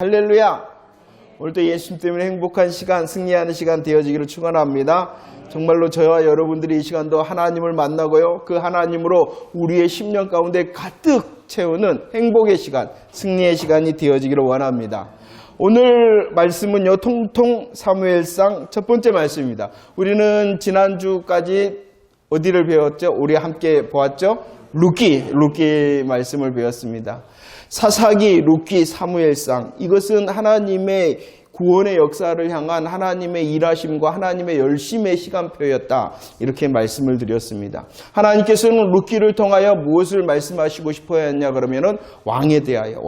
할렐루야! 오늘도 예수님 때문에 행복한 시간, 승리하는 시간 되어지기를 축원합니다. 정말로 저와 여러분들이 이 시간도 하나님을 만나고요. 그 하나님으로 우리의 심령 가운데 가득 채우는 행복의 시간, 승리의 시간이 되어지기를 원합니다. 오늘 말씀은요, 통통 사무엘상 첫 번째 말씀입니다. 우리는 지난주까지 어디를 배웠죠? 우리 함께 보았죠? 룻기 말씀을 배웠습니다. 사사기, 룻기, 사무엘상, 이것은 하나님의 구원의 역사를 향한 하나님의 일하심과 하나님의 열심의 시간표였다, 이렇게 말씀을 드렸습니다. 하나님께서는 룻기를 통하여 무엇을 말씀하시고 싶어 했냐 그러면은 왕에 대하여.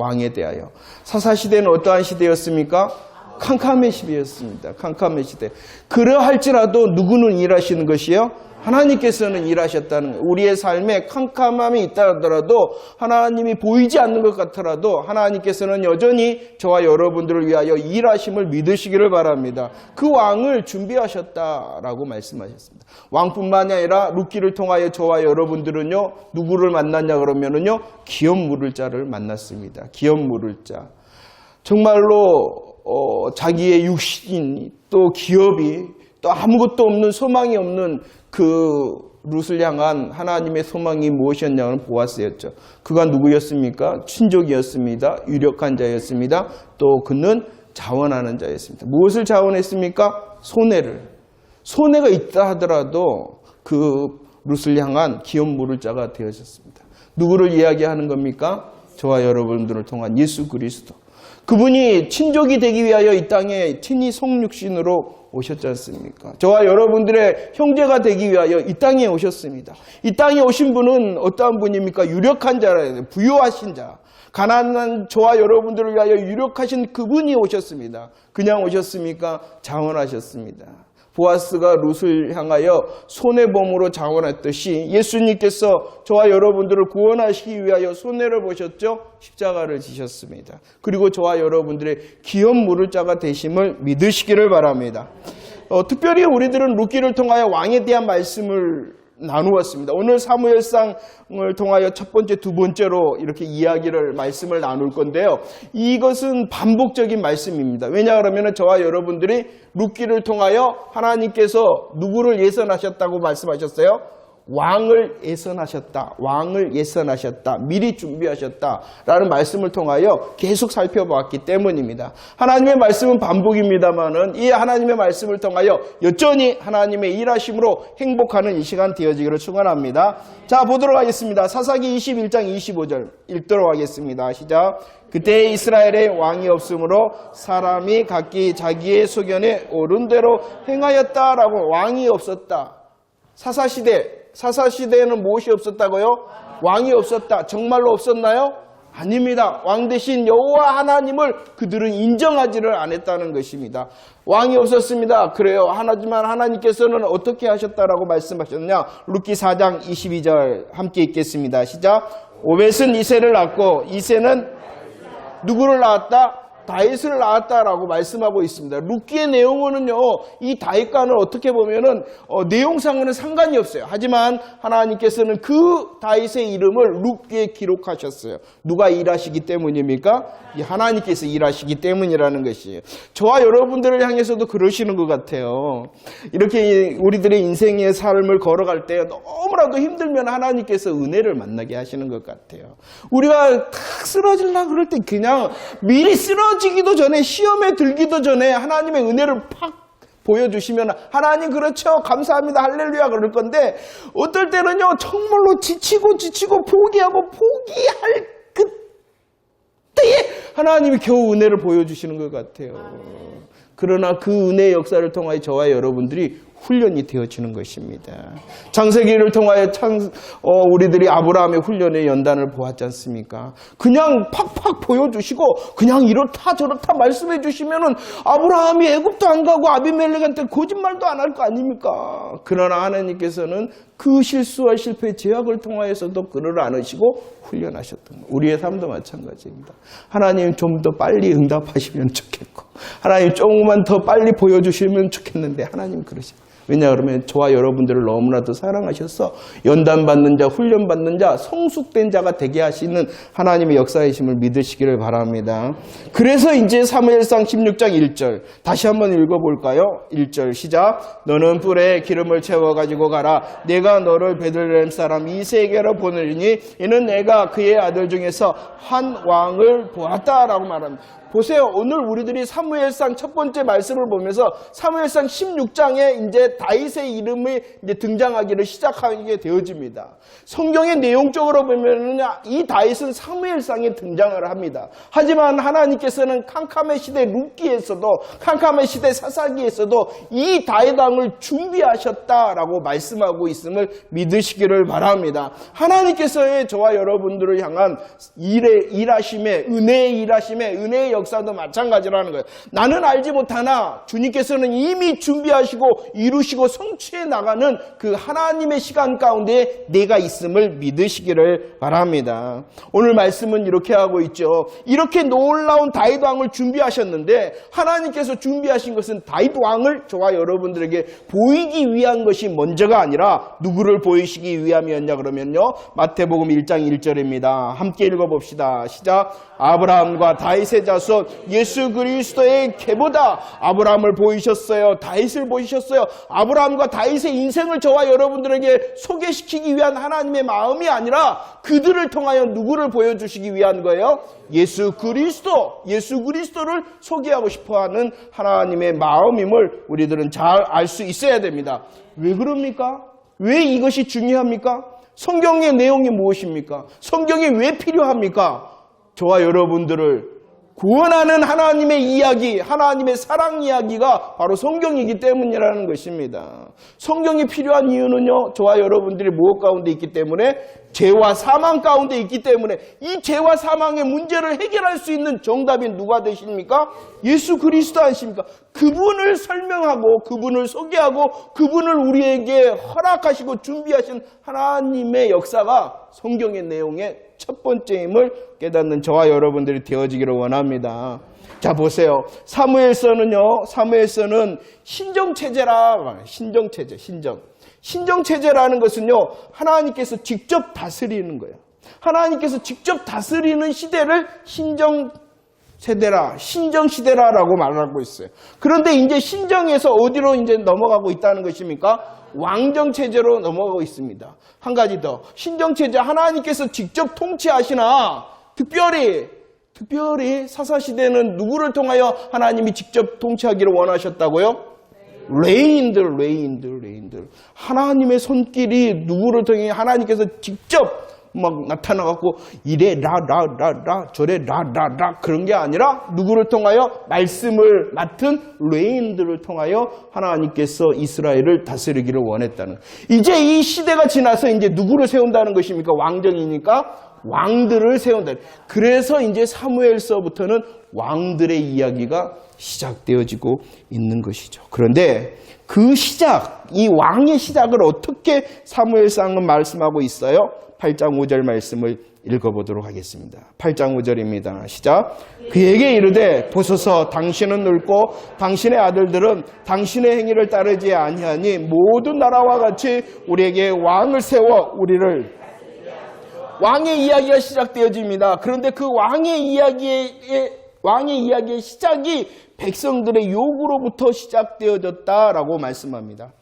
사사시대는 어떠한 시대였습니까? 캄캄의 시대였습니다. 캄캄의 시대. 그러할지라도 누구는 일하시는 것이요? 하나님께서는 일하셨다는 거예요. 우리의 삶에 캄캄함이 있다 하더라도, 하나님이 보이지 않는 것 같더라도 하나님께서는 여전히 저와 여러분들을 위하여 일하심을 믿으시기를 바랍니다. 그 왕을 준비하셨다라고 말씀하셨습니다. 왕뿐만이 아니라 룻기를 통하여 저와 여러분들은요, 누구를 만났냐 그러면은요, 기업 물을 자를 만났습니다. 기업 물을 자. 정말로 자기의 육신, 또 기업이, 또 아무것도 없는, 소망이 없는 그 룻을 향한 하나님의 소망이 무엇이었냐는 보아스였죠. 그가 누구였습니까? 친족이었습니다. 유력한 자였습니다. 또 그는 자원하는 자였습니다. 무엇을 자원했습니까? 손해가 있다 하더라도 그 룻을 향한 기업 물을 자가 되어졌습니다. 누구를 이야기하는 겁니까? 저와 여러분들을 통한 예수 그리스도. 그분이 친족이 되기 위하여 이 땅에 친히 성육신으로 오셨지 않습니까? 저와 여러분들의 형제가 되기 위하여 이 땅에 오셨습니다. 이 땅에 오신 분은 어떠한 분입니까? 유력한 자라, 부유하신 자. 가난한 저와 여러분들을 위하여 유력하신 그분이 오셨습니다. 그냥 오셨습니까? 자원하셨습니다. 보아스가 룻을 향하여 손해범으로 자원했듯이 예수님께서 저와 여러분들을 구원하시기 위하여 손해를 보셨죠? 십자가를 지셨습니다. 그리고 저와 여러분들의 기업 물을 자가 되심을 믿으시기를 바랍니다. 특별히 우리들은 룻기를 통하여 왕에 대한 말씀을 나누었습니다. 오늘 사무엘상을 통하여 첫 번째, 두 번째로 이렇게 말씀을 나눌 건데요. 이것은 반복적인 말씀입니다. 왜냐 그러면 저와 여러분들이 룻기를 통하여 하나님께서 누구를 예선하셨다고 말씀하셨어요? 왕을 예선하셨다, 미리 준비하셨다라는 말씀을 통하여 계속 살펴보았기 때문입니다. 하나님의 말씀은 반복입니다만은 이 하나님의 말씀을 통하여 여전히 하나님의 일하심으로 행복하는 이 시간 되어지기를 축원합니다. 자, 보도록 하겠습니다. 사사기 21장 25절 읽도록 하겠습니다. 시작. 그때 이스라엘에 왕이 없으므로 사람이 각기 자기의 소견에 옳은 대로 행하였다라고. 왕이 없었다. 사사시대에는 무엇이 없었다고요? 왕이 없었다. 정말로 없었나요? 아닙니다. 왕 대신 여호와 하나님을 그들은 인정하지를 않았다는 것입니다. 왕이 없었습니다. 그래요. 하지만 하나님께서는 어떻게 하셨다라고 말씀하셨냐? 룻기 4장 22절 함께 읽겠습니다. 시작. 오벳은 이새를 낳고 이새는 누구를 낳았다? 다윗을 낳았다라고 말씀하고 있습니다. 룻기의 내용은요, 이 다윗과는 어떻게 보면은 내용상으로는 상관이 없어요. 하지만 하나님께서는 그 다윗의 이름을 룻기에 기록하셨어요. 누가 일하시기 때문입니까? 하나님께서 일하시기 때문이라는 것이에요. 저와 여러분들을 향해서도 그러시는 것 같아요. 이렇게 우리들의 인생의 삶을 걸어갈 때 너무나도 힘들면 하나님께서 은혜를 만나게 하시는 것 같아요. 우리가 탁 쓰러지려고 그럴 때 그냥 미리 쓰러지기도 전에, 시험에 들기도 전에 하나님의 은혜를 팍 보여주시면 하나님 그렇죠, 감사합니다, 할렐루야 그럴 건데, 어떨 때는요 정말로 지치고 포기할 그때에 하나님이 겨우 은혜를 보여주시는 것 같아요. 그러나 그 은혜의 역사를 통하여 저와 여러분들이 훈련이 되어지는 것입니다. 창세기를 통하여 우리들이 아브라함의 훈련의 연단을 보았지 않습니까? 그냥 팍팍 보여주시고 그냥 이렇다 저렇다 말씀해 주시면은 아브라함이 애굽도 안 가고 아비멜렉한테 거짓말도 안 할 거 아닙니까? 그러나 하나님께서는 그 실수와 실패의 제약을 통하여서도 그를 안으시고 훈련하셨던 거예요. 우리의 삶도 마찬가지입니다. 하나님 좀 더 빨리 응답하시면 좋겠고, 하나님 조금만 더 빨리 보여주시면 좋겠는데 하나님 그러시죠. 왜냐 그러면 저와 여러분들을 너무나도 사랑하셔서 연단받는 자, 훈련받는 자, 성숙된 자가 되게 하시는 하나님의 역사이심을 믿으시기를 바랍니다. 그래서 이제 사무엘상 16장 1절 다시 한번 읽어볼까요? 1절 시작. 너는 뿔에 기름을 채워가지고 가라. 내가 너를 베들레헴 사람 이새에게로 보내리니 이는 내가 그의 아들 중에서 한 왕을 보았다라고 말합니다. 보세요. 오늘 우리들이 사무엘상 첫 번째 말씀을 보면서 사무엘상 16장에 이제 다윗의 이름이 이제 등장하기를 시작하게 되어집니다. 성경의 내용적으로 보면은 이 다윗은 사무엘상에 등장을 합니다. 하지만 하나님께서는 캄캄의 시대 룻기에서도 캄캄의 시대 사사기에서도 이 다윗 왕을 준비하셨다라고 말씀하고 있음을 믿으시기를 바랍니다. 하나님께서의 저와 여러분들을 향한 일하심의 은혜의 역사도 마찬가지라는 거예요. 나는 알지 못하나 주님께서는 이미 준비하시고 이루시고 성취해 나가는 그 하나님의 시간 가운데 내가 있음을 믿으시기를 바랍니다. 오늘 말씀은 이렇게 하고 있죠. 이렇게 놀라운 다윗 왕을 준비하셨는데 하나님께서 준비하신 것은 다윗 왕을 저와 여러분들에게 보이기 위한 것이 먼저가 아니라 누구를 보이시기 위함이었냐 그러면요. 마태복음 1장 1절입니다. 함께 읽어봅시다. 시작. 아브라함과 다윗의 자손 예수 그리스도의 계보다 아브라함을 보이셨어요. 다윗을 보이셨어요. 아브라함과 다윗의 인생을 저와 여러분들에게 소개시키기 위한 하나님의 마음이 아니라 그들을 통하여 누구를 보여주시기 위한 거예요? 예수 그리스도를 소개하고 싶어하는 하나님의 마음임을 우리들은 잘 알 수 있어야 됩니다. 왜 그럽니까? 왜 이것이 중요합니까? 성경의 내용이 무엇입니까? 성경이 왜 필요합니까? 저와 여러분들을 구원하는 하나님의 이야기, 하나님의 사랑 이야기가 바로 성경이기 때문이라는 것입니다. 성경이 필요한 이유는요, 저와 여러분들이 무엇 가운데 있기 때문에? 죄와 사망 가운데 있기 때문에 이 죄와 사망의 문제를 해결할 수 있는 정답이 누가 되십니까? 예수 그리스도 아니십니까? 그분을 설명하고 그분을 소개하고 그분을 우리에게 허락하시고 준비하신 하나님의 역사가 성경의 내용의 첫 번째임을 깨닫는 저와 여러분들이 되어지기를 원합니다. 자, 보세요. 사무엘서는 신정체제라, 신정체제라는 것은요, 하나님께서 직접 다스리는 거예요. 하나님께서 직접 다스리는 시대를 신정시대라라고 말하고 있어요. 그런데 이제 신정에서 어디로 이제 넘어가고 있다는 것입니까? 왕정체제로 넘어가고 있습니다. 한 가지 더. 신정체제, 하나님께서 직접 통치하시나, 특별히 사사시대는 누구를 통하여 하나님이 직접 통치하기를 원하셨다고요? 레인들. 하나님의 손길이 누구를 통해 하나님께서 직접 막 나타나갖고 이래 라 저래 라 그런 게 아니라 누구를 통하여? 말씀을 맡은 레인들을 통하여 하나님께서 이스라엘을 다스리기를 원했다는. 이제 이 시대가 지나서 이제 누구를 세운다는 것입니까? 왕정이니까 왕들을 세운다. 그래서 이제 사무엘서부터는 왕들의 이야기가 시작되어지고 있는 것이죠. 그런데 그 이 왕의 시작을 어떻게 사무엘상은 말씀하고 있어요? 8장 5절 말씀을 읽어보도록 하겠습니다. 8장 5절입니다. 시작. 그에게 이르되 보소서 당신은 늙고 당신의 아들들은 당신의 행위를 따르지 아니하니 모든 나라와 같이 우리에게 왕을 세워 우리를. 왕의 이야기가 시작되어집니다. 그런데 그 왕의 이야기의 시작이 백성들의 요구로부터 시작되어졌다라고 말씀합니다.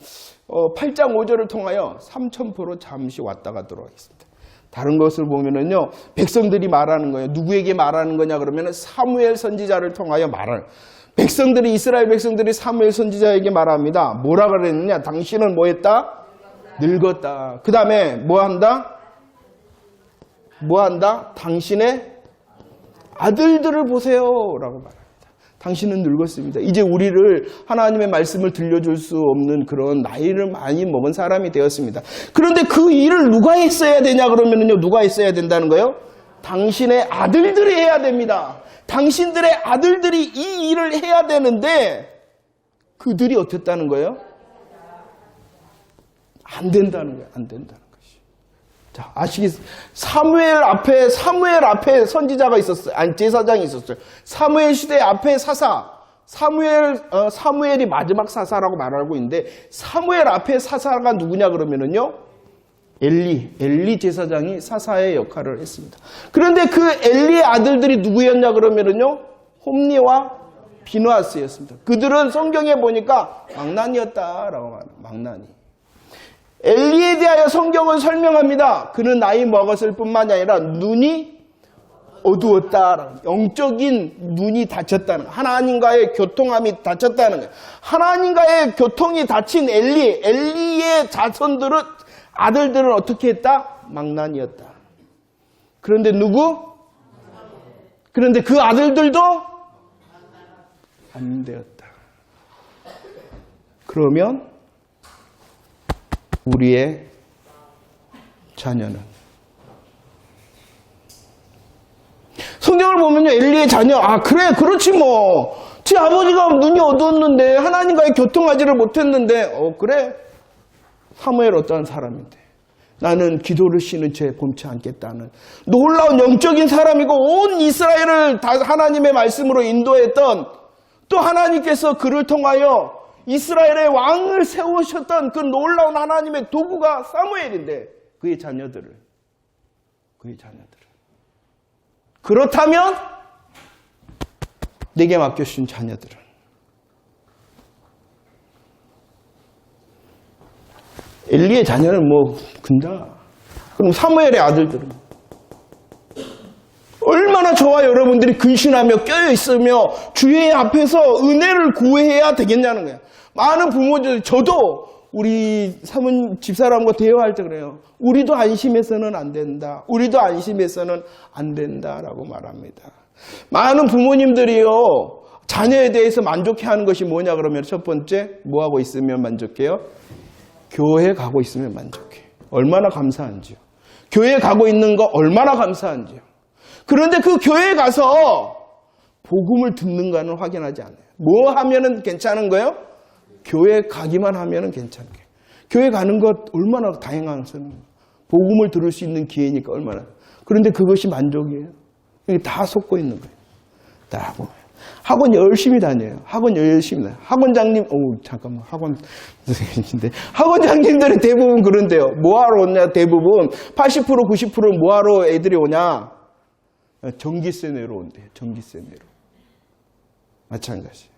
8장 5절을 통하여 3000% 잠시 왔다 가도록 하겠습니다. 다른 것을 보면은요, 백성들이 말하는 거예요. 누구에게 말하는 거냐 그러면은 사무엘 선지자를 통하여 말을. 이스라엘 백성들이 사무엘 선지자에게 말합니다. 뭐라 그랬느냐? 당신은 뭐 했다? 늙었다. 그 다음에 뭐 한다? 당신의 아들들을 보세요 라고 말합니다. 당신은 늙었습니다. 이제 우리를 하나님의 말씀을 들려줄 수 없는 그런 나이를 많이 먹은 사람이 되었습니다. 그런데 그 일을 누가 했어야 되냐 그러면요, 누가 했어야 된다는 거예요? 당신의 아들들이 해야 됩니다. 당신들의 아들들이 이 일을 해야 되는데 그들이 어땠다는 거예요? 안 된다는 거예요. 자, 아시겠어요? 사무엘 앞에 선지자가 있었어요. 아니, 제사장이 있었어요. 사무엘 시대 앞에 사무엘이 마지막 사사라고 말하고 있는데 사무엘 앞에 사사가 누구냐 그러면은요. 엘리 제사장이 사사의 역할을 했습니다. 그런데 그 엘리의 아들들이 누구였냐 그러면은요. 홈니와 비느하스였습니다. 그들은 성경에 보니까 망나니였다라고 말해요. 망나니. 엘리에 대하여 성경은 설명합니다. 그는 나이 먹었을 뿐만이 아니라 눈이 어두웠다. 영적인 눈이 닫혔다는 거예요. 하나님과의 교통함이 닫혔다는 거예요. 하나님과의 교통이 닫힌 엘리의 자손들은 아들들은 어떻게 했다? 망나니였다. 그런데 그런데 그 아들들도 안 되었다. 그러면 우리의 자녀는 성경을 보면요. 엘리의 자녀 그래 그렇지 뭐. 지 아버지가 눈이 어두웠는데 하나님과의 교통하지를 못했는데 그래. 사무엘 어떠한 사람인데 나는 기도를 쉬는 죄 범치 않겠다는 놀라운 영적인 사람이고 온 이스라엘을 다 하나님의 말씀으로 인도했던 또 하나님께서 그를 통하여 이스라엘의 왕을 세우셨던 그 놀라운 하나님의 도구가 사무엘인데 그의 자녀들을 그렇다면 내게 맡겨주신 자녀들은 엘리의 자녀는 근다. 그럼 사무엘의 아들들은 얼마나 저와 여러분들이 근신하며 껴있으며 주의 앞에서 은혜를 구해야 되겠냐는 거예요. 많은 부모들, 저도 우리 집사람과 대화할 때 그래요. 우리도 안심해서는 안 된다. 우리도 안심해서는 안 된다라고 말합니다. 많은 부모님들이요. 자녀에 대해서 만족해하는 것이 뭐냐 그러면 첫 번째 뭐하고 있으면 만족해요? 교회 가고 있으면 만족해. 얼마나 감사한지요. 교회 가고 있는 거 얼마나 감사한지요. 그런데 그 교회에 가서 복음을 듣는가는 확인하지 않아요. 뭐 하면은 괜찮은 거예요? 교회 가기만 하면은 괜찮은 거예요. 교회 가는 것 얼마나 다행한 것은 복음을 들을 수 있는 기회니까 얼마나. 그런데 그것이 만족이에요. 이게 다 속고 있는 거예요. 다 보면. 학원 열심히 다녀요. 학원 열심히 다녀요. 학원장님, 잠깐만, 학원 선생님인데. 학원장님들은 대부분 그런데요. 뭐하러 오냐, 대부분. 80%, 90%는 뭐하러 애들이 오냐? 전기세 내러 온대요. 전기세 내러. 마찬가지.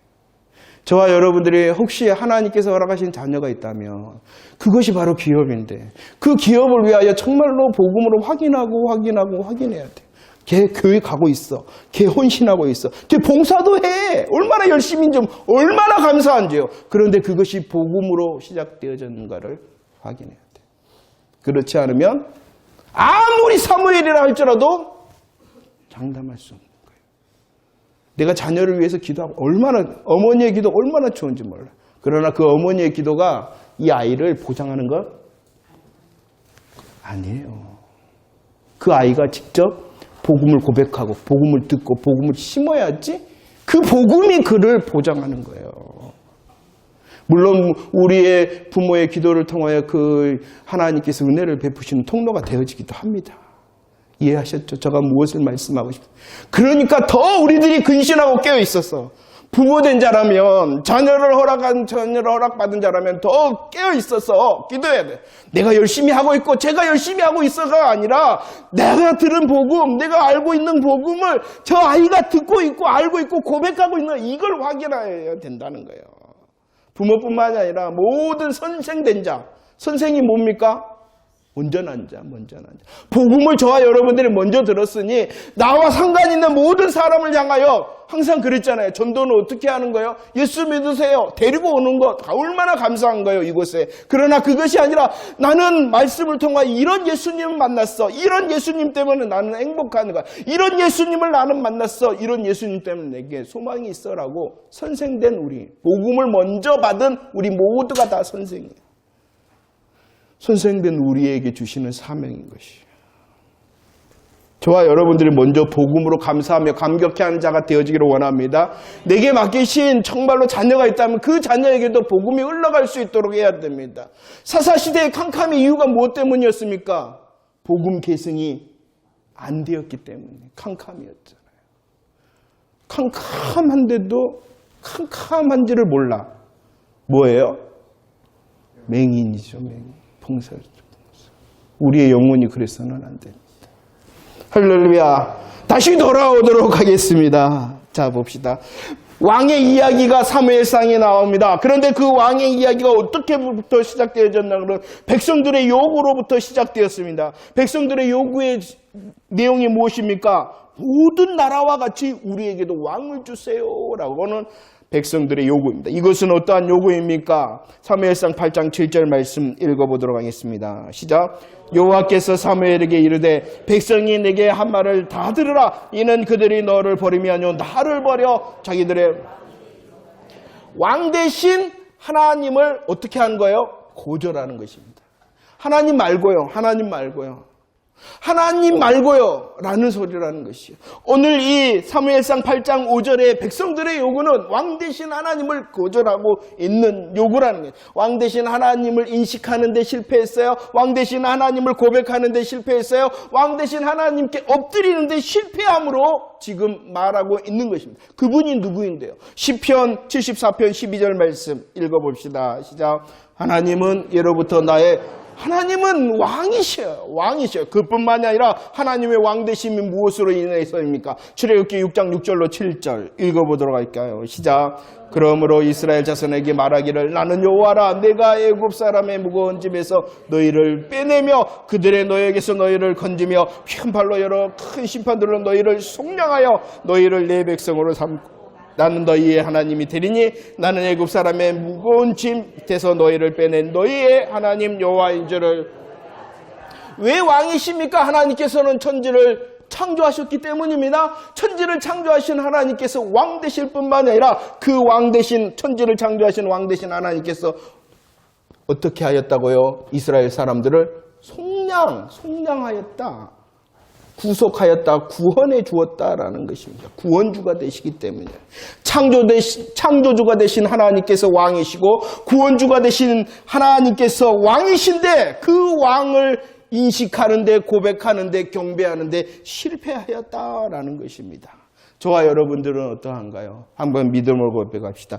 저와 여러분들이 혹시 하나님께서 허락하신 자녀가 있다면 그것이 바로 기업인데 그 기업을 위하여 정말로 복음으로 확인해야 돼. 걔 교회 가고 있어. 걔 헌신하고 있어. 걔 봉사도 해. 얼마나 열심인지, 얼마나 감사한지요. 그런데 그것이 복음으로 시작되어졌는가를 확인해야 돼. 그렇지 않으면 아무리 사무엘이라 할지라도 장담할 수 없는 거예요. 내가 자녀를 위해서 기도하고 어머니의 기도 얼마나 좋은지 몰라. 그러나 그 어머니의 기도가 이 아이를 보장하는 것 아니에요. 그 아이가 직접 복음을 고백하고 복음을 듣고 복음을 심어야지 그 복음이 그를 보장하는 거예요. 물론 우리의 부모의 기도를 통하여 그 하나님께서 은혜를 베푸시는 통로가 되어지기도 합니다. 이해하셨죠? 제가 무엇을 말씀하고 싶어요? 그러니까 더 우리들이 근신하고 깨어 있어서 부모된 자라면 자녀를 허락받은 자라면 더 깨어 있어서 기도해야 돼. 내가 열심히 하고 있고 제가 열심히 하고 있어가 아니라 내가 들은 복음, 내가 알고 있는 복음을 저 아이가 듣고 있고 알고 있고 고백하고 있는 이걸 확인해야 된다는 거예요. 부모뿐만이 아니라 모든 선생된 자, 선생이 뭡니까? 온전한 자. 복음을 저와 여러분들이 먼저 들었으니 나와 상관 있는 모든 사람을 향하여 항상 그랬잖아요. 전도는 어떻게 하는 거예요? 예수 믿으세요. 데리고 오는 것 얼마나 감사한 거예요, 이곳에. 그러나 그것이 아니라 나는 말씀을 통하여 이런 예수님을 만났어. 이런 예수님 때문에 나는 행복한 거야. 이런 예수님을 나는 만났어. 이런 예수님 때문에 내게 소망이 있어라고 선생된 우리, 복음을 먼저 받은 우리 모두가 다 선생이에요. 선생된 우리에게 주시는 사명인 것이에요. 저와 여러분들이 먼저 복음으로 감사하며 감격해하는 자가 되어지기를 원합니다. 내게 맡기신 정말로 자녀가 있다면 그 자녀에게도 복음이 흘러갈 수 있도록 해야 됩니다. 사사시대의 캄캄의 이유가 무엇 때문이었습니까? 복음 계승이 안 되었기 때문에 캄캄이었잖아요. 캄캄한데도 캄캄한지를 몰라. 뭐예요? 맹인이죠, 맹인. 봉사죠. 우리의 영혼이 그래서는 안 됩니다. 할렐루야. 다시 돌아오도록 하겠습니다. 자, 봅시다. 왕의 이야기가 사무엘상에 나옵니다. 그런데 그 왕의 이야기가 어떻게부터 시작되어졌나 그러면 백성들의 요구로부터 시작되었습니다. 백성들의 요구의 내용이 무엇입니까? 모든 나라와 같이 우리에게도 왕을 주세요라고는 백성들의 요구입니다. 이것은 어떠한 요구입니까? 사무엘상 8장 7절 말씀 읽어보도록 하겠습니다. 시작. 여호와께서 사무엘에게 이르되 백성이 내게 한 말을 다 들으라. 이는 그들이 너를 버리며 나를 버려 자기들의 왕 대신 하나님을 어떻게 하는 거예요? 고절하는 것입니다. 하나님 말고요. 하나님 말고요. 하나님 말고요 라는 소리라는 것이요. 오늘 이 사무엘상 8장 5절의 백성들의 요구는 왕 대신 하나님을 거절하고 있는 요구라는 거예요. 왕 대신 하나님을 인식하는 데 실패했어요. 왕 대신 하나님을 고백하는 데 실패했어요. 왕 대신 하나님께 엎드리는 데 실패함으로 지금 말하고 있는 것입니다. 그분이 누구인데요? 시편 74편 12절 말씀 읽어봅시다. 시작. 하나님은 예로부터 하나님은 왕이셔요. 왕이셔요. 그뿐만이 아니라 하나님의 왕 되심이 무엇으로 인해서입니까? 출애굽기 6장 6절로 7절 읽어보도록 할까요? 시작. 그러므로 이스라엘 자손에게 말하기를 나는 여호와라. 내가 애굽 사람의 무거운 짐에서 너희를 빼내며 그들의 노역에서 너희를 건지며 큰 발로 여러 큰 심판들로 너희를 속량하여 너희를 내 백성으로 삼고 나는 너희의 하나님이 되리니 나는 애굽 사람의 무거운 짐 밑에서 너희를 빼낸 너희의 하나님 여호와인 줄을. 왜 왕이십니까? 하나님께서는 천지를 창조하셨기 때문입니다. 천지를 창조하신 하나님께서 왕 되실 뿐만 아니라 그 왕 대신 천지를 창조하신 왕 대신 하나님께서 어떻게 하였다고요? 이스라엘 사람들을 속량하였다. 구속하였다, 구원해 주었다라는 것입니다. 구원주가 되시기 때문에. 창조주가 되신 하나님께서 왕이시고 구원주가 되신 하나님께서 왕이신데 그 왕을 인식하는데 고백하는데 경배하는데 실패하였다라는 것입니다. 저와 여러분들은 어떠한가요? 한번 믿음으로 고백합시다.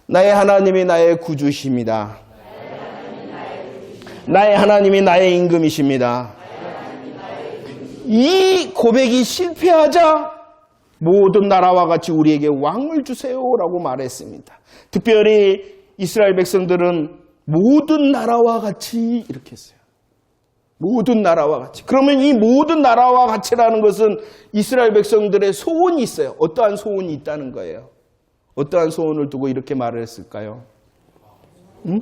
나의 하나님이 나의 구주십니다. 나의 하나님이 나의 임금이십니다. 이 고백이 실패하자 모든 나라와 같이 우리에게 왕을 주세요라고 말했습니다. 특별히 이스라엘 백성들은 모든 나라와 같이 이렇게 했어요. 모든 나라와 같이. 그러면 이 모든 나라와 같이라는 것은 이스라엘 백성들의 소원이 있어요. 어떠한 소원이 있다는 거예요. 어떠한 소원을 두고 이렇게 말을 했을까요? 응?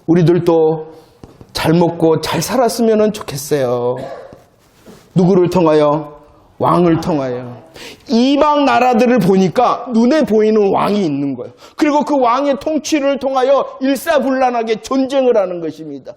우리들도 잘 먹고 잘 살았으면 좋겠어요. 누구를 통하여? 왕을 통하여. 이방 나라들을 보니까 눈에 보이는 왕이 있는 거예요. 그리고 그 왕의 통치를 통하여 일사불란하게 전쟁을 하는 것입니다.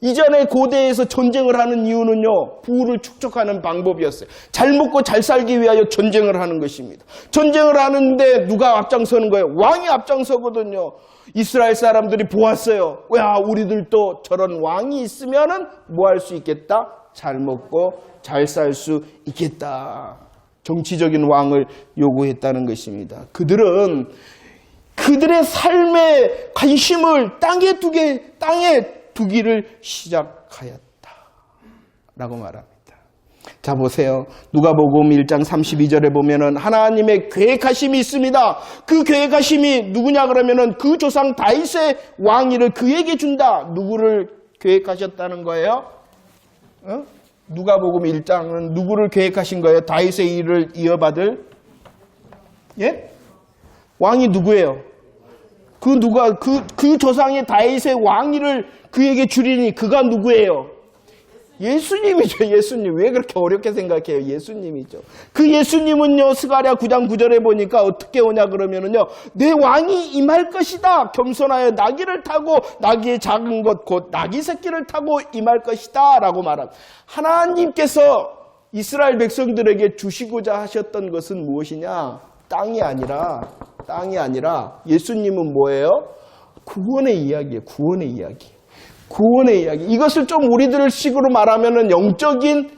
이전에 고대에서 전쟁을 하는 이유는요, 부를 축적하는 방법이었어요. 잘 먹고 잘 살기 위하여 전쟁을 하는 것입니다. 전쟁을 하는데 누가 앞장서는 거예요? 왕이 앞장서거든요. 이스라엘 사람들이 보았어요. 야, 우리들도 저런 왕이 있으면은 뭐 할 수 있겠다? 잘 먹고 잘 살 수 있겠다. 정치적인 왕을 요구했다는 것입니다. 그들은 그들의 삶의 관심을 땅에 두기를 시작하였다 라고 말합니다. 자, 보세요. 누가복음 1장 32절에 보면은 하나님의 계획하심이 있습니다. 그 계획하심이 누구냐 그러면은 그 조상 다윗의 왕위를 그에게 준다. 누구를 계획하셨다는 거예요? 누가복음 1장은 누구를 계획하신 거예요? 다윗의 일을 이어받을? 예? 왕이 누구예요? 그 조상의 다윗의 왕위를 그에게 주리니 그가 누구예요? 예수님이죠. 예수님. 왜 그렇게 어렵게 생각해요? 예수님이죠. 그 예수님은요, 스가랴 9장 9절에 보니까 어떻게 오냐 그러면은요, 내 왕이 임할 것이다. 겸손하여 나귀를 타고 나귀의 작은 것 곧 나귀 새끼를 타고 임할 것이다 라고 말합니다. 하나님께서 이스라엘 백성들에게 주시고자 하셨던 것은 무엇이냐? 땅이 아니라 예수님은 뭐예요? 구원의 이야기예요. 구원의 이야기. 구원의 이야기. 이것을 좀 우리들 식으로 말하면은 영적인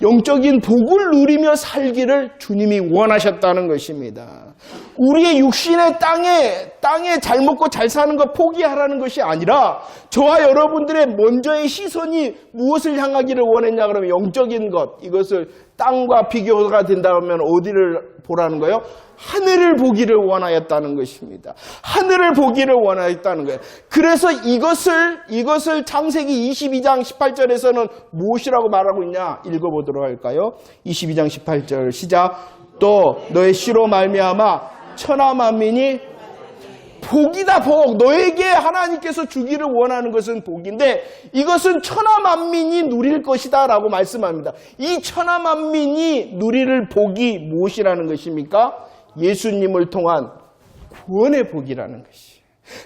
영적인 복을 누리며 살기를 주님이 원하셨다는 것입니다. 우리의 육신의 땅에 잘 먹고 잘 사는 것 포기하라는 것이 아니라 저와 여러분들의 먼저의 시선이 무엇을 향하기를 원했냐 그러면 영적인 것, 이것을 땅과 비교가 된다면 어디를 보라는 거예요? 하늘을 보기를 원하였다는 것입니다. 하늘을 보기를 원하였다는 거예요. 그래서 이것을 창세기 22장 18절에서는 무엇이라고 말하고 있냐? 읽어보도록 할까요? 22장 18절 시작. 또 너의 씨로 말미암아 천하 만민이 복이다, 복. 너에게 하나님께서 주기를 원하는 것은 복인데 이것은 천하 만민이 누릴 것이다 라고 말씀합니다. 이 천하 만민이 누릴 복이 무엇이라는 것입니까? 예수님을 통한 구원의 복이라는 것이에요.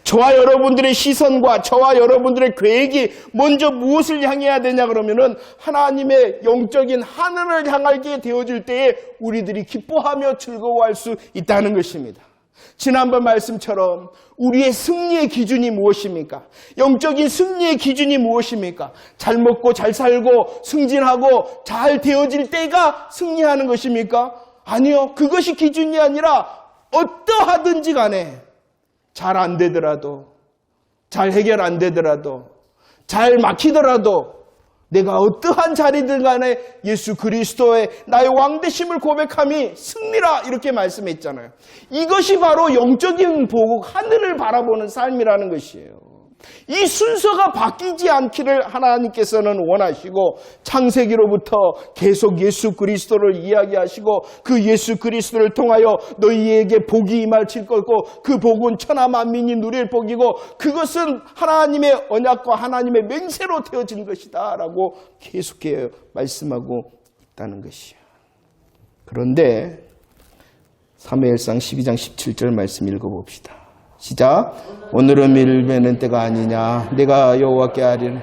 저와 여러분들의 시선과 저와 여러분들의 계획이 먼저 무엇을 향해야 되냐 그러면은 하나님의 영적인 하늘을 향하게 되어질 때에 우리들이 기뻐하며 즐거워할 수 있다는 것입니다. 지난번 말씀처럼 우리의 승리의 기준이 무엇입니까? 영적인 승리의 기준이 무엇입니까? 잘 먹고 잘 살고 승진하고 잘 되어질 때가 승리하는 것입니까? 아니요. 그것이 기준이 아니라 어떠하든지 간에 잘 안 되더라도, 잘 해결 안 되더라도, 잘 막히더라도 내가 어떠한 자리든 간에 예수 그리스도의 나의 왕되심을 고백함이 승리라 이렇게 말씀했잖아요. 이것이 바로 영적인 복, 하늘을 바라보는 삶이라는 것이에요. 이 순서가 바뀌지 않기를 하나님께서는 원하시고 창세기로부터 계속 예수 그리스도를 이야기하시고 그 예수 그리스도를 통하여 너희에게 복이 임할 거고 그 복은 천하 만민이 누릴 복이고 그것은 하나님의 언약과 하나님의 맹세로 되어진 것이다 라고 계속해서 말씀하고 있다는 것이에요. 그런데 사무엘상 12장 17절 말씀 읽어봅시다. 시작. 오늘은 밀베는 때가 아니냐. 내가 여호와께 아뢰는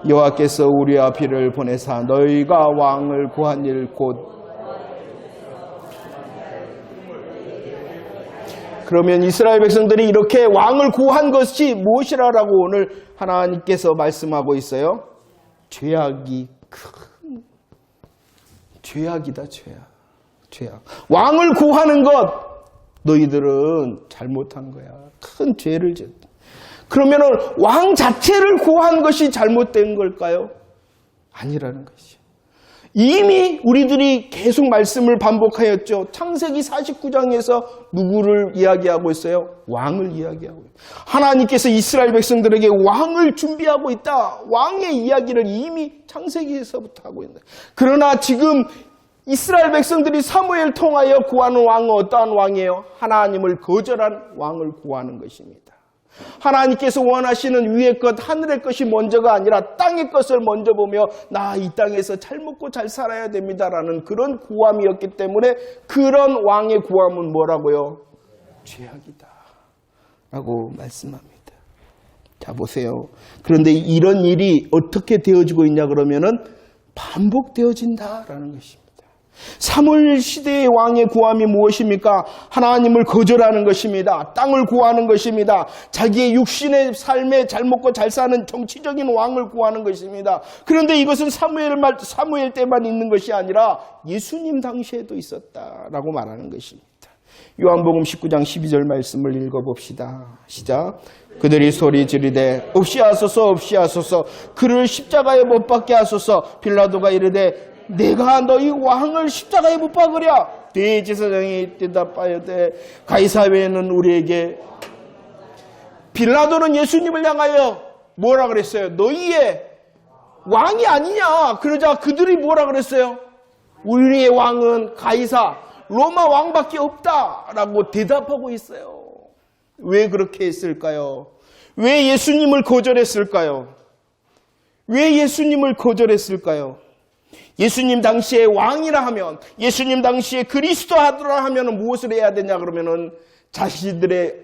여호와께서 우리와 비를 보내사 너희가 왕을 구한 일 곧. 그러면 이스라엘 백성들이 이렇게 왕을 구한 것이 무엇이라고 오늘 하나님께서 말씀하고 있어요? 죄악이 큰 죄악이다. 죄악. 왕을 구하는 것 너희들은 잘못한 거야. 큰 죄를 지었다. 그러면은 왕 자체를 구한 것이 잘못된 걸까요? 아니라는 것이죠. 이미 우리들이 계속 말씀을 반복하였죠. 창세기 49장에서 누구를 이야기하고 있어요? 왕을 이야기하고 있어요. 하나님께서 이스라엘 백성들에게 왕을 준비하고 있다. 왕의 이야기를 이미 창세기에서부터 하고 있는. 그러나 지금 이스라엘 백성들이 사무엘 통하여 구하는 왕은 어떠한 왕이에요? 하나님을 거절한 왕을 구하는 것입니다. 하나님께서 원하시는 위의 것, 하늘의 것이 먼저가 아니라 땅의 것을 먼저 보며 나 이 땅에서 잘 먹고 잘 살아야 됩니다라는 그런 구함이었기 때문에 그런 왕의 구함은 뭐라고요? 죄악이다 라고 말씀합니다. 자 보세요. 그런데 이런 일이 어떻게 되어지고 있냐 그러면은 반복되어진다라는 것입니다. 사무엘 시대의 왕의 구함이 무엇입니까? 하나님을 거절하는 것입니다. 땅을 구하는 것입니다. 자기의 육신의 삶에 잘 먹고 잘 사는 정치적인 왕을 구하는 것입니다. 그런데 이것은 사무엘 때만 있는 것이 아니라 예수님 당시에도 있었다라고 말하는 것입니다. 요한복음 19장 12절 말씀을 읽어봅시다. 시작. 그들이 소리 지르되 없이 하소서 없이 하소서 그를 십자가에 못 박게 하소서. 빌라도가 이르되 내가 너희 왕을 십자가에 못 박으랴. 대제사장이 대답하여되 가이사 외에는 우리에게. 빌라도는 예수님을 향하여 뭐라 그랬어요? 너희의 왕이 아니냐. 그러자 그들이 뭐라 그랬어요? 우리의 왕은 가이사 로마 왕밖에 없다라고 대답하고 있어요. 왜 그렇게 했을까요? 왜 예수님을 거절했을까요? 왜 예수님을 거절했을까요? 예수님 당시에 왕이라 하면, 예수님 당시에 그리스도 하더라 하면 무엇을 해야 되냐 그러면은 자신들의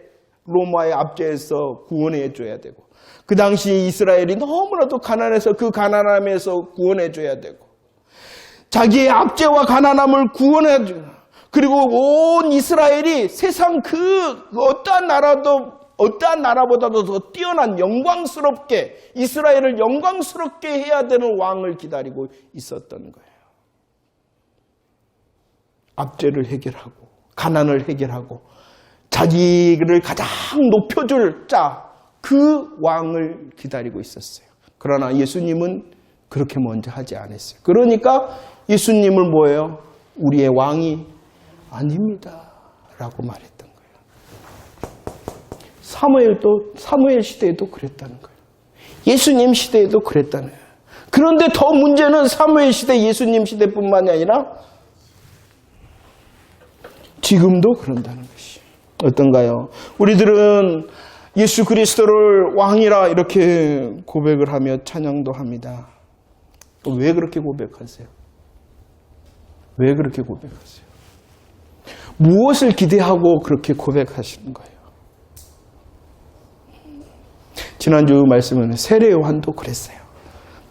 로마의 압제에서 구원해 줘야 되고, 그 당시 이스라엘이 너무나도 가난해서 그 가난함에서 구원해 줘야 되고, 자기의 압제와 가난함을 구원해 줘. 그리고 온 이스라엘이 세상 그 어떠한 나라보다도 더 뛰어난 영광스럽게 이스라엘을 영광스럽게 해야 되는 왕을 기다리고 있었던 거예요. 압제를 해결하고 가난을 해결하고 자기를 가장 높여줄 그 왕을 기다리고 있었어요. 그러나 예수님은 그렇게 먼저 하지 않았어요. 그러니까 예수님을 뭐예요? 우리의 왕이 아닙니다 라고 말했던 거예요. 사무엘 시대에도 그랬다는 거예요. 예수님 시대에도 그랬다는 거예요. 그런데 더 문제는 사무엘 시대, 예수님 시대뿐만이 아니라 지금도 그런다는 것이 어떤가요? 우리들은 예수 그리스도를 왕이라 이렇게 고백을 하며 찬양도 합니다. 왜 그렇게 고백하세요? 왜 그렇게 고백하세요? 무엇을 기대하고 그렇게 고백하시는 거예요? 지난주 말씀은 세례 요한도 그랬어요.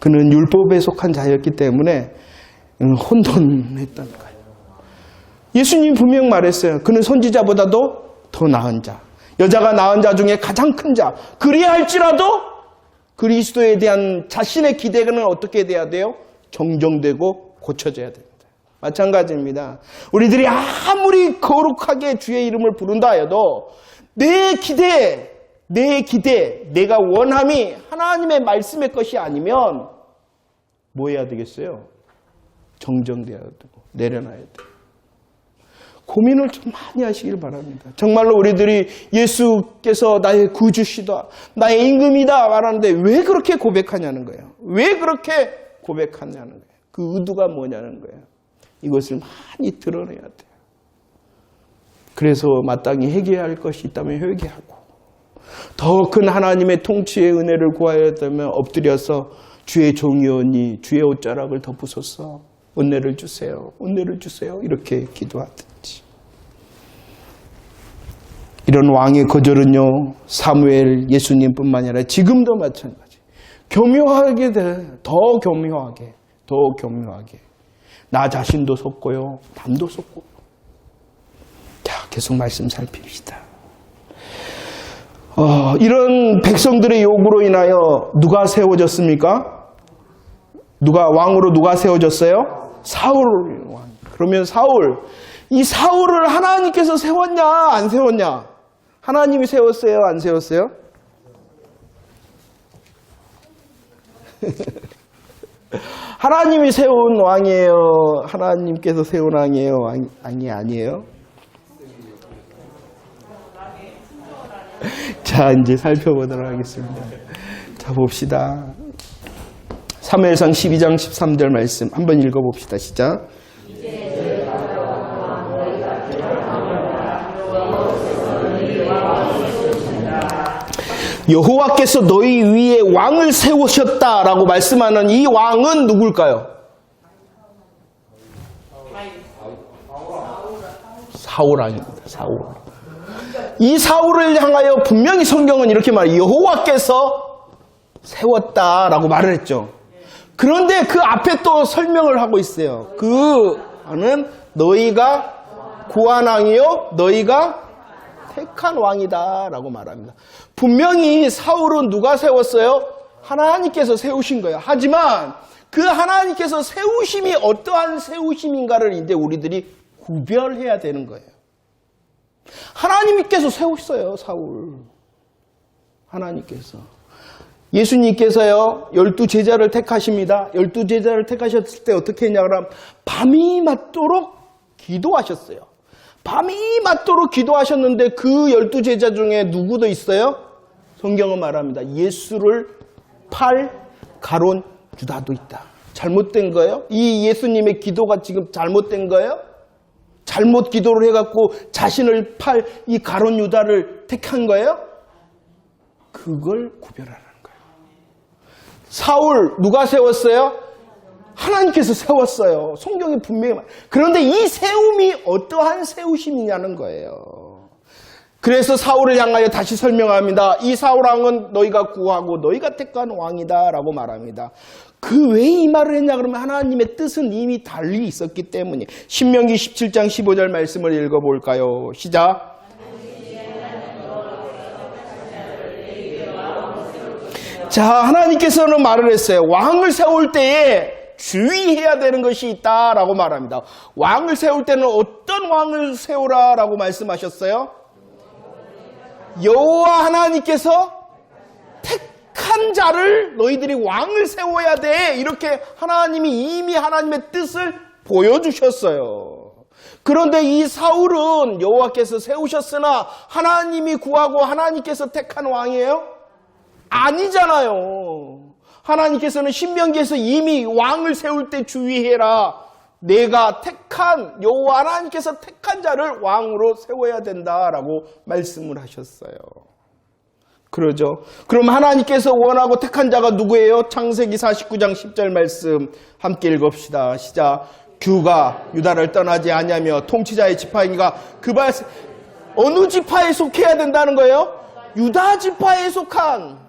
그는 율법에 속한 자였기 때문에 혼돈했던 거예요. 예수님이 분명 말했어요. 그는 선지자보다도 더 나은 자, 여자가 낳은 자 중에 가장 큰 자, 그리야 할지라도 그리스도에 대한 자신의 기대는 어떻게 돼야 돼요? 정정되고 고쳐져야 됩니다. 마찬가지입니다. 우리들이 아무리 거룩하게 주의 이름을 부른다 해도 내 기대, 내가 원함이 하나님의 말씀의 것이 아니면 뭐 해야 되겠어요? 정정돼야 되고 내려놔야 돼요. 고민을 좀 많이 하시길 바랍니다. 정말로 우리들이 예수께서 나의 구주시다, 나의 임금이다 말하는데 왜 그렇게 고백하냐는 거예요. 왜 그렇게 고백하냐는 거예요. 그 의도가 뭐냐는 거예요. 이것을 많이 드러내야 돼요. 그래서 마땅히 회개해야 할 것이 있다면 회개하고 더 큰 하나님의 통치의 은혜를 구하여야 한다면 엎드려서 주의 종이오니 주의 옷자락을 덮으소서 은혜를 주세요. 은혜를 주세요. 이렇게 기도하든지. 이런 왕의 거절은요. 사무엘 예수님뿐만 아니라 지금도 마찬가지. 교묘하게 더 교묘하게 나 자신도 속고요. 남도 속고요. 자, 계속 말씀 살핍시다. 이런 백성들의 요구로 인하여 누가 세워졌습니까? 왕으로 누가 세워졌어요? 사울 왕. 그러면 이 사울을 하나님께서 세웠냐, 안 세웠냐? 하나님이 세웠어요, 안 세웠어요? 하나님이 세운 왕이에요? 하나님께서 세운 왕이에요? 왕이 아니에요? 자, 이제 살펴보도록 하겠습니다. 자, 봅시다. 사무엘상 12장 13절 말씀 한번 읽어봅시다. 시작. 여호와께서 너희 위에 왕을 세우셨다라고 말씀하는 이 왕은 누굴까요? 사울 아닙니다. 사울. 이 사울을 향하여 분명히 성경은 이렇게 말해요. 여호와께서 세웠다라고 말을 했죠. 그런데 그 앞에 또 설명을 하고 있어요. 그는 너희가 구한 왕이요 너희가 택한 왕이다라고 말합니다. 분명히 사울은 누가 세웠어요? 하나님께서 세우신 거예요. 하지만 그 하나님께서 세우심이 어떠한 세우심인가를 이제 우리들이 구별해야 되는 거예요. 하나님께서 세우셨어요. 사울. 하나님께서. 예수님께서요 12제자를 택하십니다. 12제자를 택하셨을 때 어떻게 했냐 그러면 밤이 맞도록 기도하셨어요. 밤이 맞도록 기도하셨는데 그 12제자 중에 누구도 있어요? 성경은 말합니다. 예수를 팔 가론 유다도 있다. 잘못된 거예요? 이 예수님의 기도가 지금 잘못된 거예요? 잘못 기도를 해갖고 자신을 팔 이 가론 유다를 택한 거예요? 그걸 구별하라는 거예요. 사울 누가 세웠어요? 하나님께서 세웠어요. 성경이 분명히 그런데 이 세움이 어떠한 세우심이냐는 거예요. 그래서 사울을 향하여 다시 설명합니다. 이 사울 왕은 너희가 구하고 너희가 택한 왕이다 라고 말합니다. 그 왜 이 말을 했냐 그러면 하나님의 뜻은 이미 달리 있었기 때문에. 신명기 17장 15절 말씀을 읽어볼까요? 시작. 자, 하나님께서는 말을 했어요. 왕을 세울 때에 주의해야 되는 것이 있다라고 말합니다. 왕을 세울 때는 어떤 왕을 세우라라고 말씀하셨어요? 여호와 하나님께서 택한 자를 너희들이 왕을 세워야 돼. 이렇게 하나님이 이미 하나님의 뜻을 보여주셨어요. 그런데 이 사울은 여호와께서 세우셨으나 하나님이 구하고 하나님께서 택한 왕이에요? 아니잖아요. 하나님께서는 신명기에서 이미 왕을 세울 때 주의해라. 내가 택한 여호와 하나님께서 택한 자를 왕으로 세워야 된다라고 말씀을 하셨어요. 그러죠. 그럼 하나님께서 원하고 택한 자가 누구예요? 창세기 49장 10절 말씀 함께 읽읍시다. 시작. 규가 유다를 떠나지 아니하며 통치자의 지파이니가 어느 지파에 속해야 된다는 거예요? 유다 지파에 속한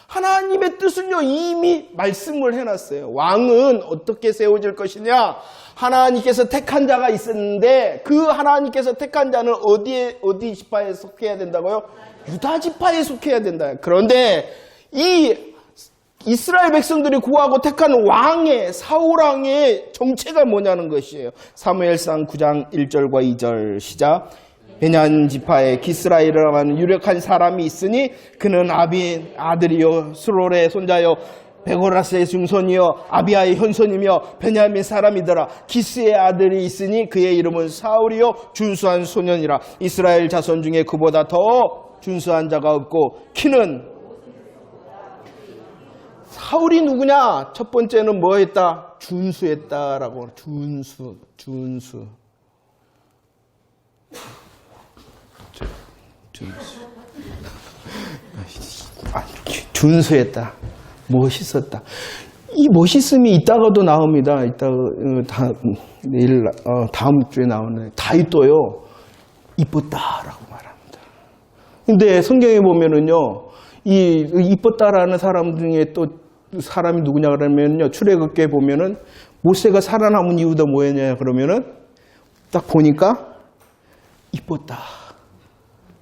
하나님의 뜻은요 이미 말씀을 해놨어요. 왕은 어떻게 세워질 것이냐? 하나님께서 택한 자가 있었는데 그 하나님께서 택한 자는 어디 지파에 속해야 된다고요? 유다 지파에 속해야 된다. 그런데 이 이스라엘 백성들이 구하고 택한 왕의 사울왕의 정체가 뭐냐는 것이에요. 사무엘상 9장 1절과 2절 시작. 베냐민 지파에 기스라이라고 하는 유력한 사람이 있으니 그는 아비의 아들이요 스롤의 손자요 베고라스의 증손이요 아비아의 현손이며 베냐민 사람이더라. 기스의 아들이 있으니 그의 이름은 사울이요 준수한 소년이라. 이스라엘 자손 중에 그보다 더 준수한 자가 없고 키는 사울이 누구냐? 첫 번째는 뭐 했다? 준수했다라고. 준수. 준수했다. 멋있었다. 이 멋있음이 이따가도 나옵니다. 내일 다음 주에 나오는 다윗도요 이뻤다라고 말합니다. 근데 성경에 보면은요 이 이뻤다라는 사람 중에 또 사람이 누구냐 그러면요 출애굽기에 보면은 모세가 살아남은 이유가 뭐였냐 그러면은 딱 보니까 이뻤다.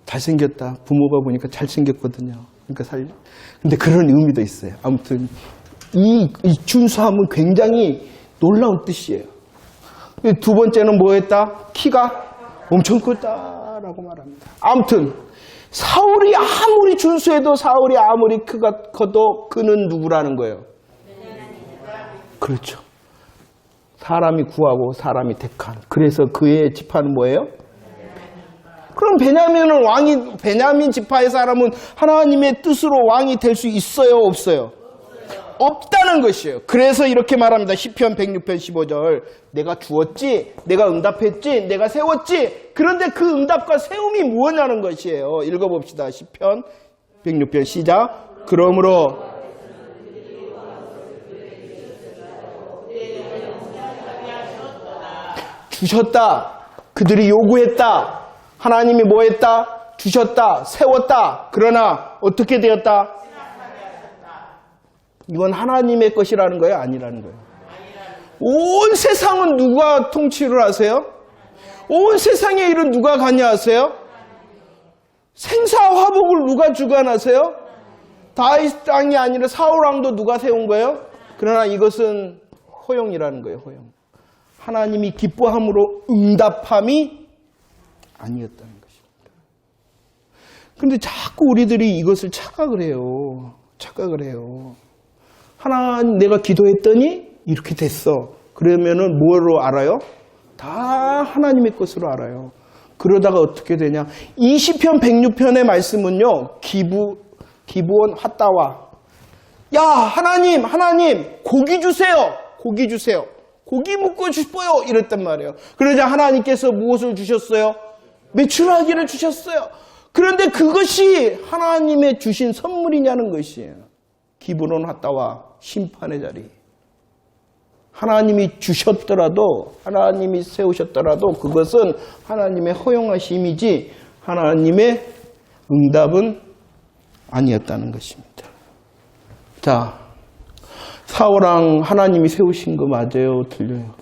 잘생겼다. 부모가 보니까 잘생겼거든요. 그러니까 근데 그런 의미도 있어요. 아무튼 이 준수함은 굉장히 놀라운 뜻이에요. 두 번째는 뭐 했다? 키가 엄청 컸다라고 말합니다. 아무튼 사울이 아무리 준수해도 사울이 아무리 커도 그는 누구라는 거예요? 그렇죠. 사람이 구하고 사람이 택한. 그래서 그의 지파는 뭐예요? 그럼 베냐민 지파의 사람은 하나님의 뜻으로 왕이 될 수 있어요? 없어요? 없다는 것이에요. 그래서 이렇게 말합니다. 시편 106편 15절. 내가 주었지, 내가 응답했지, 내가 세웠지. 그런데 그 응답과 세움이 무엇이냐는 것이에요. 읽어봅시다. 시편 106편 시작. 그러므로 주셨다. 그들이 요구했다. 하나님이 뭐 했다? 주셨다. 세웠다. 그러나 어떻게 되었다? 이건 하나님의 것이라는 거예요? 아니라는 거예요? 온 세상은 누가 통치를 하세요? 온 세상의 일은 누가 관여하세요? 생사화복을 누가 주관하세요? 다윗 왕이 아니라 사울 왕도 누가 세운 거예요? 그러나 이것은 허용이라는 거예요. 허용. 하나님이 기뻐함으로 응답함이 아니었다는 것입니다. 그런데 자꾸 우리들이 이것을 착각을 해요. 하나님 내가 기도했더니 이렇게 됐어. 그러면은 뭐로 알아요? 다 하나님의 것으로 알아요. 그러다가 어떻게 되냐? 이 시편 106편의 말씀은요. 기부원 핫다와 야 하나님 고기 주세요. 고기 먹고 싶어요. 이랬단 말이에요. 그러자 하나님께서 무엇을 주셨어요? 메추라기를 주셨어요. 그런데 그것이 하나님의 주신 선물이냐는 것이에요. 기브론 핫다와 심판의 자리. 하나님이 주셨더라도 하나님이 세우셨더라도 그것은 하나님의 허용하심이지 하나님의 응답은 아니었다는 것입니다. 자, 사울왕 하나님이 세우신 거 맞아요? 틀려요?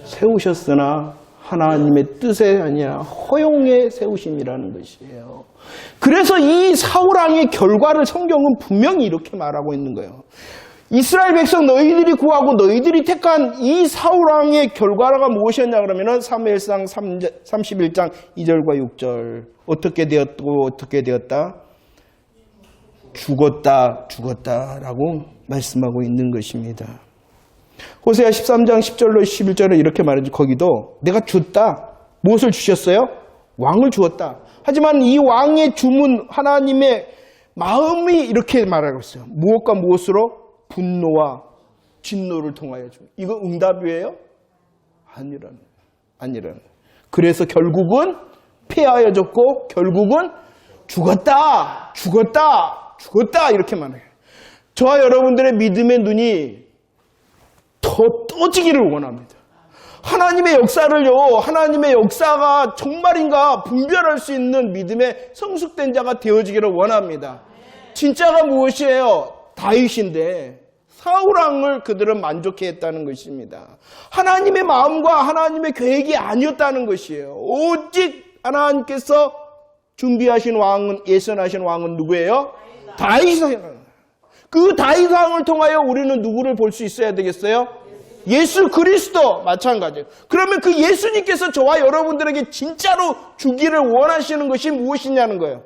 세우셨으나 하나님의 뜻에 아니라 허용의 세우심이라는 것이에요. 그래서 이 사울왕의 결과를 성경은 분명히 이렇게 말하고 있는 거예요. 이스라엘 백성 너희들이 구하고 너희들이 택한 이 사울왕의 결과가 무엇이었냐 그러면은 사무엘상 31장 2절과 6절. 어떻게 되었고 어떻게 되었다? 죽었다라고 말씀하고 있는 것입니다. 호세아 13장 10절로 11절에 이렇게 말하죠. 거기도 내가 줬다. 무엇을 주셨어요? 왕을 주었다. 하지만 이 왕의 주문 하나님의 마음이 이렇게 말하고 있어요. 무엇과 무엇으로? 분노와 진노를 통하여 줍니다. 이거 응답이에요? 아니라는. 그래서 결국은 패하여 졌고 결국은 죽었다 이렇게 말해요. 저와 여러분들의 믿음의 눈이 더 떠지기를 원합니다. 하나님의 역사가 정말인가 분별할 수 있는 믿음의 성숙된 자가 되어지기를 원합니다. 진짜가 무엇이에요? 다윗인데 사울왕을 그들은 만족해 했다는 것입니다. 하나님의 마음과 하나님의 계획이 아니었다는 것이에요. 오직 하나님께서 준비하신 왕은, 예선하신 왕은 누구예요? 다윗이에요. 그 다윗 왕을 통하여 우리는 누구를 볼 수 있어야 되겠어요? 예수 그리스도. 마찬가지예요. 그러면 그 예수님께서 저와 여러분들에게 진짜로 주기를 원하시는 것이 무엇이냐는 거예요.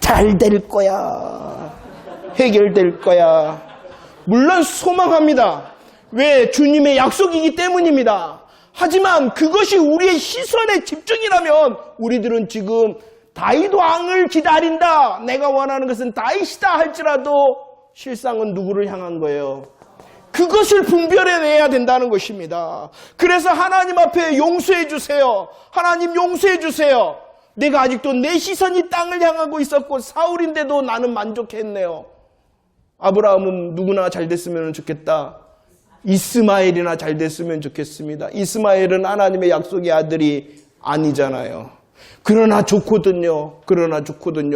잘 될 거야. 해결될 거야. 물론 소망합니다. 왜? 주님의 약속이기 때문입니다. 하지만 그것이 우리의 시선의 집중이라면 우리들은 지금 다윗 왕을 기다린다. 내가 원하는 것은 다윗이다 할지라도 실상은 누구를 향한 거예요? 그것을 분별해내야 된다는 것입니다. 그래서 하나님 앞에 용서해 주세요. 하나님 용서해 주세요. 내가 아직도 내 시선이 땅을 향하고 있었고 사울인데도 나는 만족했네요. 아브라함은 누구나 잘 됐으면 좋겠다. 이스마엘이나 잘 됐으면 좋겠습니다. 이스마엘은 하나님의 약속의 아들이 아니잖아요. 그러나 좋거든요.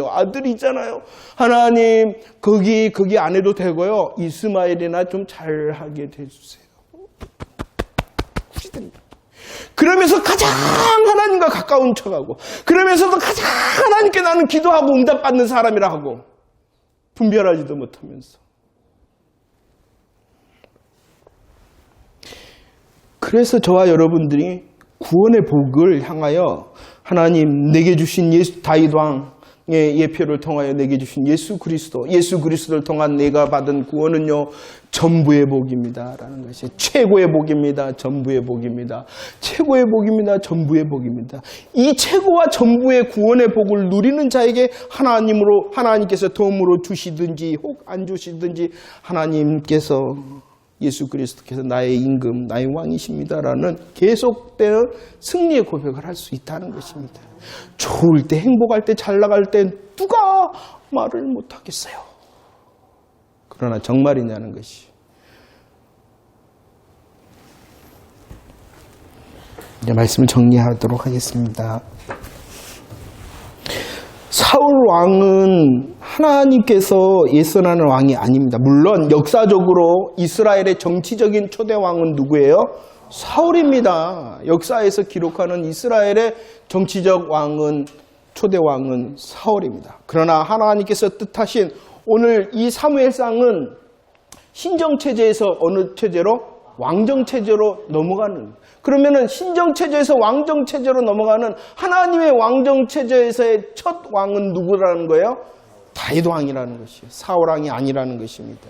아들이잖아요. 하나님 거기 안 해도 되고요. 이스마엘이나 좀 잘하게 해주세요. 그러면서 가장 하나님과 가까운 척하고 그러면서도 가장 하나님께 나는 기도하고 응답받는 사람이라 하고 분별하지도 못하면서. 그래서 저와 여러분들이 구원의 복을 향하여 하나님 내게 주신 다윗 왕의 예표를 통하여 내게 주신 예수 그리스도를 통한 내가 받은 구원은요 전부의 복입니다 라는 것이 최고의 복입니다. 전부의 복입니다. 이 최고와 전부의 구원의 복을 누리는 자에게 하나님께서 도움으로 주시든지 혹 안 주시든지 하나님께서 예수 그리스도께서 나의 임금, 나의 왕이십니다라는 계속되는 승리의 고백을 할 수 있다는 것입니다. 좋을 때, 행복할 때, 잘 나갈 때 누가 말을 못하겠어요. 그러나 정말이냐는 것이. 이제 말씀을 정리하도록 하겠습니다. 사울 왕은 하나님께서 예선하는 왕이 아닙니다. 물론 역사적으로 이스라엘의 정치적인 초대 왕은 누구예요? 사울입니다. 역사에서 기록하는 이스라엘의 정치적 왕은 초대 왕은 사울입니다. 그러나 하나님께서 뜻하신 오늘 이 사무엘상은 신정체제에서 어느 체제로? 왕정체제로 넘어가는. 그러면은 신정체제에서 왕정체제로 넘어가는 하나님의 왕정체제에서의 첫 왕은 누구라는 거예요? 다윗 왕이라는 것이에요. 사울 왕이 아니라는 것입니다.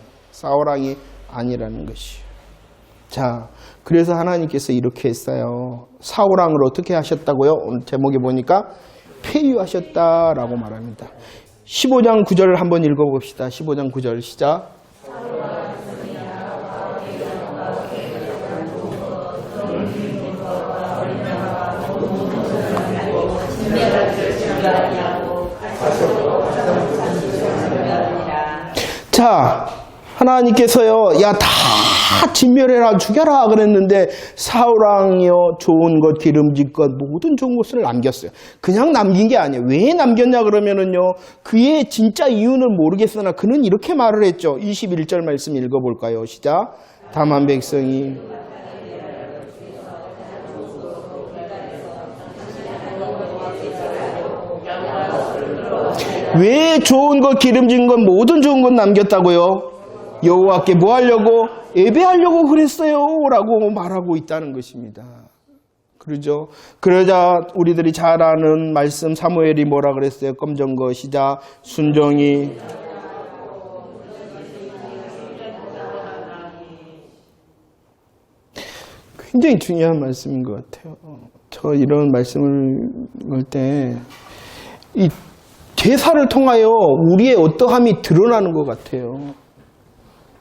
자, 그래서 하나님께서 이렇게 했어요. 사울 왕을 어떻게 하셨다고요? 오늘 제목에 보니까 폐위하셨다라고 말합니다. 15장 9절을 한번 읽어봅시다. 15장 9절 시작. 자, 하나님께서요, 야, 다 진멸해라, 죽여라 그랬는데 사울왕이요, 좋은 것, 기름진 것, 모든 좋은 것을 남겼어요. 그냥 남긴 게 아니에요. 왜 남겼냐 그러면은요, 그의 진짜 이유는 모르겠으나 그는 이렇게 말을 했죠. 21절 말씀 읽어볼까요? 시작. 다만 백성이 왜 좋은 것 기름진 것 모든 좋은 것 남겼다고요? 여호와께 뭐 하려고? 예배하려고 그랬어요 라고 말하고 있다는 것입니다. 그러죠? 그러자 우리들이 잘 아는 말씀 사무엘이 뭐라 그랬어요? 검정 것이자 순종이 굉장히 중요한 말씀인 것 같아요. 저 이런 말씀을 볼 때 이 제사를 통하여 우리의 어떠함이 드러나는 것 같아요.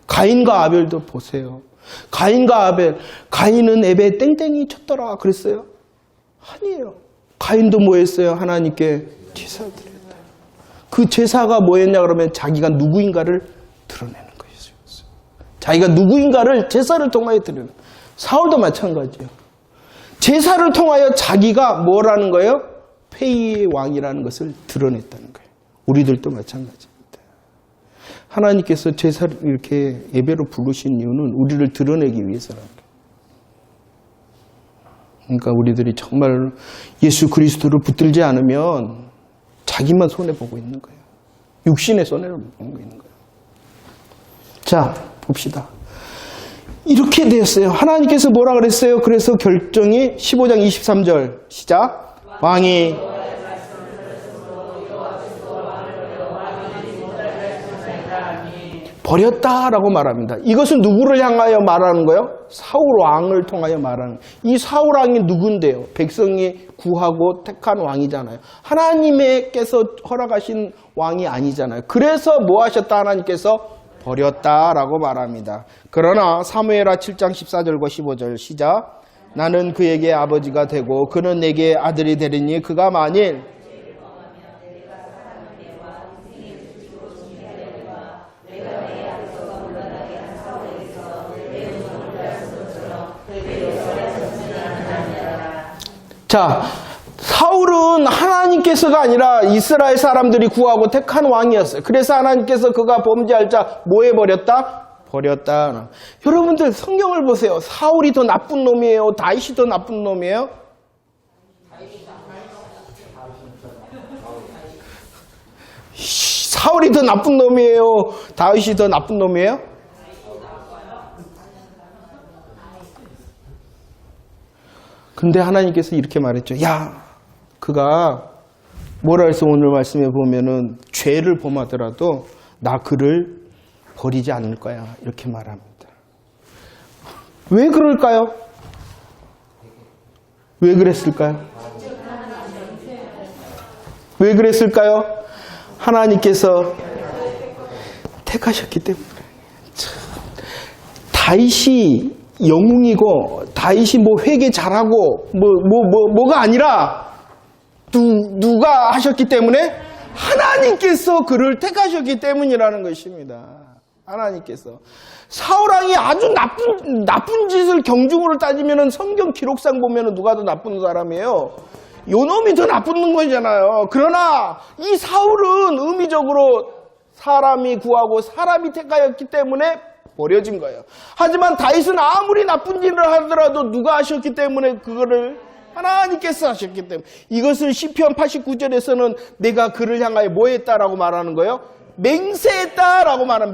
가인과 아벨도 보세요. 가인과 아벨, 가인은 예배 땡땡이 쳤더라 그랬어요? 아니에요. 가인도 뭐 했어요? 하나님께 제사를 드렸다. 그 제사가 뭐였냐 그러면 자기가 누구인가를 드러내는 것이었어요. 자기가 누구인가를 제사를 통하여 드러내는. 사울도 마찬가지예요. 제사를 통하여 자기가 뭐라는 거예요? 폐위의 왕이라는 것을 드러냈다는 거예요. 우리들도 마찬가지입니다. 하나님께서 제사를 이렇게 예배로 부르신 이유는 우리를 드러내기 위해서라는 거예요. 그러니까 우리들이 정말 예수 그리스도를 붙들지 않으면 자기만 손해보고 있는 거예요. 육신의 손해를 보고 있는 거예요. 자, 봅시다. 이렇게 되었어요. 하나님께서 뭐라 그랬어요? 그래서 결정이 15장 23절 시작. 왕이 버렸다라고 말합니다. 이것은 누구를 향하여 말하는 거예요? 사울 왕을 통하여 말하는 거예요. 이 사울 왕이 누군데요? 백성이 구하고 택한 왕이잖아요. 하나님께서 허락하신 왕이 아니잖아요. 그래서 뭐 하셨다? 하나님께서 버렸다라고 말합니다. 그러나 사무엘하 7장 14절과 15절 시작. 나는 그에게 아버지가 되고 그는 내게 아들이 되리니 그가 만일 자, 사울은 하나님께서가 아니라 이스라엘 사람들이 구하고 택한 왕이었어요. 그래서 하나님께서 그가 범죄할 자 뭐 해버렸다? 버렸다. 여러분들 성경을 보세요. 사울이 더 나쁜 놈이에요? 다윗이 더 나쁜 놈이에요? 사울이 더 나쁜 놈이에요? 다윗이 더 나쁜 놈이에요? 근데 하나님께서 이렇게 말했죠. 야, 그가 뭐라 해서 오늘 말씀에 보면은 죄를 범하더라도 나 그를 버리지 않을 거야. 이렇게 말합니다. 왜 그럴까요? 왜 그랬을까요? 왜 그랬을까요? 하나님께서 택하셨기 때문에. 다윗이 영웅이고 다윗이 뭐 회개 잘하고 뭐가 아니라 누가 하셨기 때문에 하나님께서 그를 택하셨기 때문이라는 것입니다. 하나님께서 사울 왕이 아주 나쁜 짓을 경중으로 따지면은 성경 기록상 보면은 누가 더 나쁜 사람이에요? 요놈이 더 나쁜 거잖아요. 그러나 이 사울은 의미적으로 사람이 구하고 사람이 택하였기 때문에 버려진 거예요. 하지만 다윗은 아무리 나쁜 일을 하더라도 누가 하셨기 때문에 그거를 하나님께서 하셨기 때문에 이것을 시편 89절에서는 내가 그를 향하여 뭐 했다라고 말하는 거예요? 맹세했다라고 말하는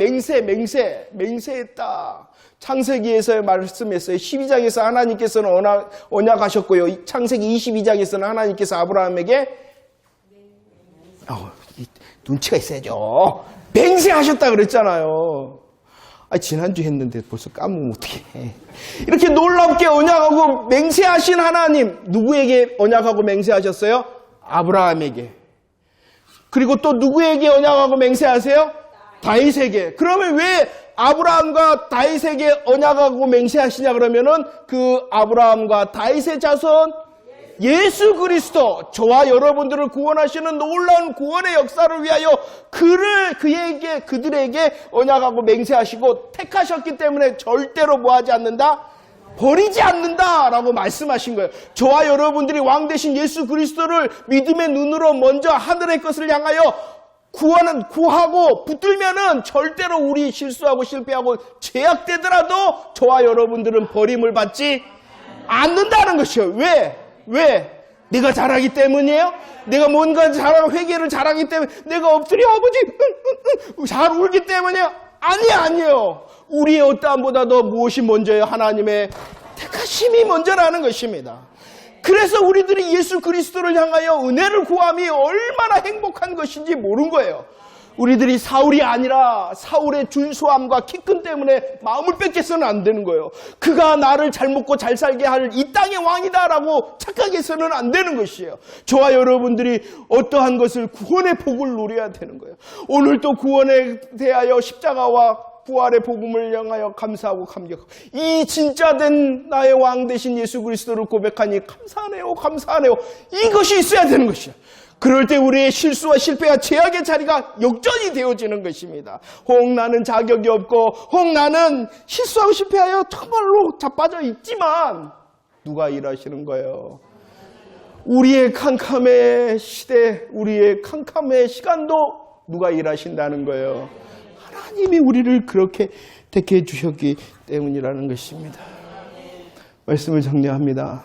맹세했다. 창세기에서 말씀했어요. 12장에서 하나님께서는 언약하셨고요. 창세기 22장에서는 하나님께서 아브라함에게 눈치가 있어야죠. 맹세하셨다 그랬잖아요. 지난주 했는데 벌써 까먹으면 어떡해. 이렇게 놀랍게 언약하고 맹세하신 하나님, 누구에게 언약하고 맹세하셨어요? 아브라함에게. 그리고 또 누구에게 언약하고 맹세하세요? 다윗에게. 그러면 왜 아브라함과 다윗에게 언약하고 맹세하시냐 그러면은 그 아브라함과 다윗의 자손 예수 그리스도, 저와 여러분들을 구원하시는 놀라운 구원의 역사를 위하여 그들에게 언약하고 맹세하시고 택하셨기 때문에 절대로 뭐하지 않는다? 버리지 않는다라고 말씀하신 거예요. 저와 여러분들이 왕 대신 예수 그리스도를 믿음의 눈으로 먼저 하늘의 것을 향하여 구하고 붙들면은 절대로 우리 실수하고 실패하고 죄악되더라도 저와 여러분들은 버림을 받지 않는다는 것이에요. 왜? 내가 잘하기 때문이에요? 내가 뭔가 잘하고 회개를 잘하기 때문에 내가 엎드려 아버지 잘 울기 때문이에요? 아니에요. 우리의 어떠함보다도 무엇이 먼저예요? 하나님의 택하심이 먼저라는 것입니다. 그래서 우리들이 예수 그리스도를 향하여 은혜를 구함이 얼마나 행복한 것인지 모르는 거예요. 우리들이 사울이 아니라 사울의 준수함과 키 큰 때문에 마음을 뺏겨서는 안 되는 거예요. 그가 나를 잘 먹고 잘 살게 할 이 땅의 왕이다라고 착각해서는 안 되는 것이에요. 저와 여러분들이 어떠한 것을 구원의 복을 누려야 되는 거예요. 오늘 또 구원에 대하여 십자가와 부활의 복음을 향하여 감사하고 감격하고 이 진짜된 나의 왕 되신 예수 그리스도를 고백하니 감사하네요. 이것이 있어야 되는 것이에요. 그럴 때 우리의 실수와 실패와 죄악의 자리가 역전이 되어지는 것입니다. 혹 나는 자격이 없고 혹 나는 실수하고 실패하여 정말로 자빠져 있지만 누가 일하시는 거예요? 우리의 캄캄의 시대, 우리의 캄캄의 시간도 누가 일하신다는 거예요? 하나님이 우리를 그렇게 택해 주셨기 때문이라는 것입니다. 말씀을 정리합니다.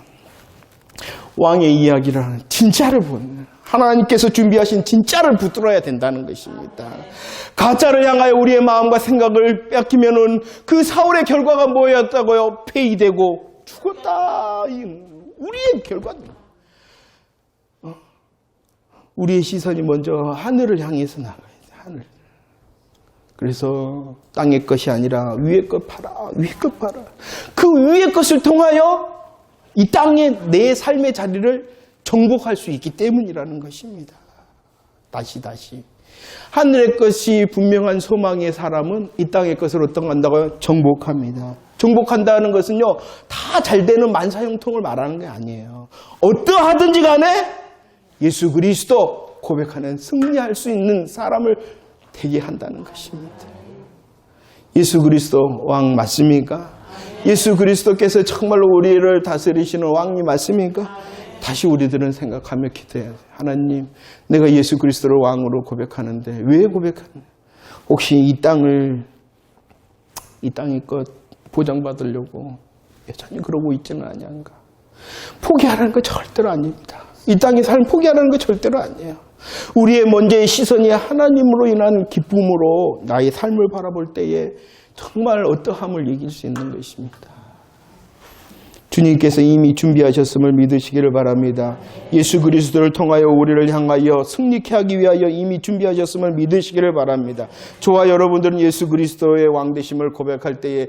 왕의 이야기라는 진짜를 보는 하나님께서 준비하신 진짜를 붙들어야 된다는 것입니다. 가짜를 향하여 우리의 마음과 생각을 뺏기면은 그 사울의 결과가 뭐였다고요? 폐위되고 죽었다. 우리의 결과입니다. 우리의 시선이 먼저 하늘을 향해서 나가야 돼. 하늘. 그래서 땅의 것이 아니라 위의 것 봐라. 위의 것 봐라. 그 위의 것을 통하여 이 땅에 내 삶의 자리를 정복할 수 있기 때문이라는 것입니다. 다시. 하늘의 것이 분명한 소망의 사람은 이 땅의 것을 어떤 한다고요? 정복합니다. 정복한다는 것은요, 다 잘 되는 만사형통을 말하는 게 아니에요. 어떠하든지 간에 예수 그리스도 고백하는 승리할 수 있는 사람을 되게 한다는 것입니다. 예수 그리스도 왕 맞습니까? 예수 그리스도께서 정말로 우리를 다스리시는 왕이 맞습니까? 다시 우리들은 생각하며 기도해야 돼요. 하나님, 내가 예수 그리스도를 왕으로 고백하는데 왜 고백하냐? 혹시 이 땅의 것 보장받으려고 여전히 그러고 있지는 아니한가? 포기하라는 거 절대로 아닙니다. 이 땅의 삶 포기하라는 거 절대로 아니에요. 우리의 먼저의 시선이 하나님으로 인한 기쁨으로 나의 삶을 바라볼 때에 정말 어떠함을 이길 수 있는 것입니다. 주님께서 이미 준비하셨음을 믿으시기를 바랍니다. 예수 그리스도를 통하여 우리를 향하여 승리케 하기 위하여 이미 준비하셨음을 믿으시기를 바랍니다. 저와 여러분들은 예수 그리스도의 왕 되심을 고백할 때에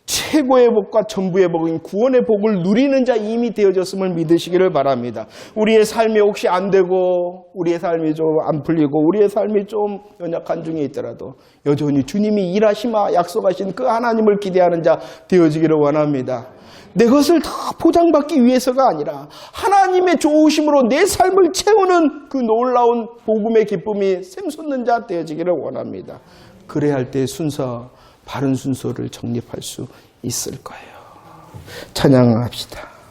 최고의 복과 전부의 복인 구원의 복을 누리는 자 이미 되어졌음을 믿으시기를 바랍니다. 우리의 삶이 혹시 안 되고 우리의 삶이 좀 안 풀리고 우리의 삶이 좀 연약한 중에 있더라도 여전히 주님이 일하시마 약속하신 그 하나님을 기대하는 자 되어지기를 원합니다. 내 것을 다 보장받기 위해서가 아니라 하나님의 좋으심으로 내 삶을 채우는 그 놀라운 복음의 기쁨이 샘솟는 자 되어지기를 원합니다. 그래야 할 때 바른 순서를 정립할 수 있을 거예요. 찬양합시다.